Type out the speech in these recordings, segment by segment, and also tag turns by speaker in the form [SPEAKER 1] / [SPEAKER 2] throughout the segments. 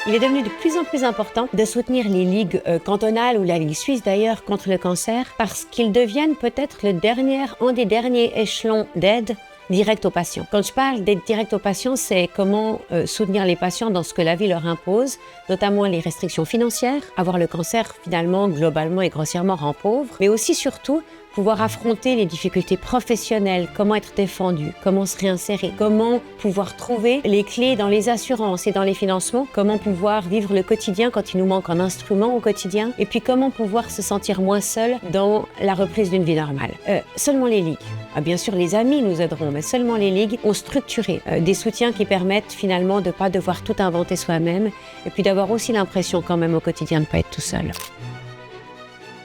[SPEAKER 1] Il est devenu de plus en plus important de soutenir les ligues cantonales ou la Ligue suisse d'ailleurs contre le cancer parce qu'ils deviennent peut-être un des derniers échelons d'aide direct aux patients. Quand je parle d'aide directe aux patients, c'est comment soutenir les patients dans ce que la vie leur impose, notamment les restrictions financières, avoir le cancer finalement, globalement et grossièrement rend pauvre, mais aussi surtout pouvoir affronter les difficultés professionnelles, comment être défendu, comment se réinsérer, comment pouvoir trouver les clés dans les assurances et dans les financements, comment pouvoir vivre le quotidien quand il nous manque un instrument au quotidien, et puis comment pouvoir se sentir moins seul dans la reprise d'une vie normale. Seulement les ligues, bien sûr les amis nous aideront, mais seulement les ligues ont structuré des soutiens qui permettent finalement de ne pas devoir tout inventer soi-même, et puis d'avoir aussi l'impression quand même au quotidien de ne pas être tout seul.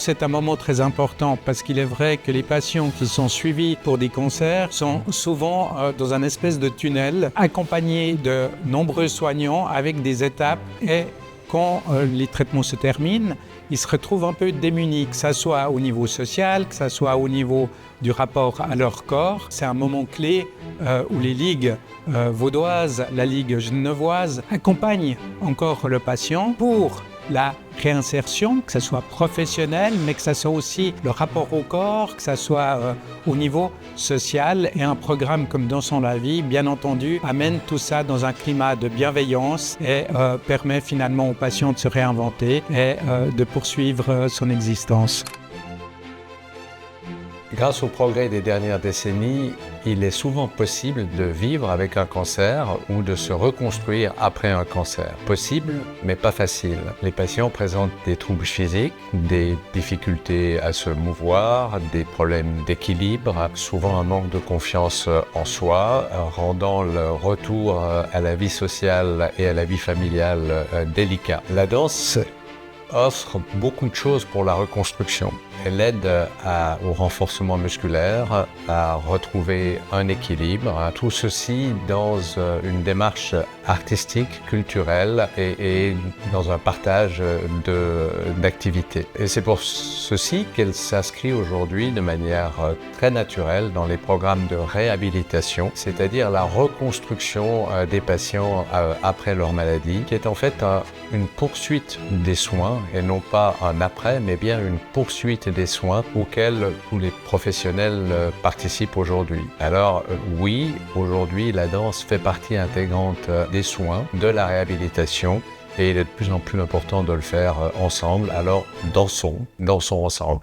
[SPEAKER 2] C'est un moment très important parce qu'il est vrai que les patients qui sont suivis pour des cancers sont souvent dans un espèce de tunnel, accompagnés de nombreux soignants avec des étapes et quand les traitements se terminent, ils se retrouvent un peu démunis, que ce soit au niveau social, que ce soit au niveau du rapport à leur corps. C'est un moment clé où les ligues vaudoises, la ligue genevoise accompagnent encore le patient pour la réinsertion, que ce soit professionnelle, mais que ce soit aussi le rapport au corps, que ce soit au niveau social. Et un programme comme Dansons la vie, bien entendu, amène tout ça dans un climat de bienveillance et permet finalement au patient de se réinventer et de poursuivre son existence.
[SPEAKER 3] Grâce au progrès des dernières décennies, il est souvent possible de vivre avec un cancer ou de se reconstruire après un cancer. Possible, mais pas facile. Les patients présentent des troubles physiques, des difficultés à se mouvoir, des problèmes d'équilibre, souvent un manque de confiance en soi, rendant le retour à la vie sociale et à la vie familiale délicat. La danse offre beaucoup de choses pour la reconstruction. Elle aide au renforcement musculaire, à retrouver un équilibre. Tout ceci dans une démarche artistique, culturelle et dans un partage d'activités. Et c'est pour ceci qu'elle s'inscrit aujourd'hui de manière très naturelle dans les programmes de réhabilitation, c'est-à-dire la reconstruction des patients après leur maladie, qui est en fait une poursuite des soins et non pas un après, mais bien une poursuite des soins auxquels tous les professionnels participent aujourd'hui. Alors oui, aujourd'hui la danse fait partie intégrante des soins, de la réhabilitation et il est de plus en plus important de le faire ensemble. Alors dansons ensemble.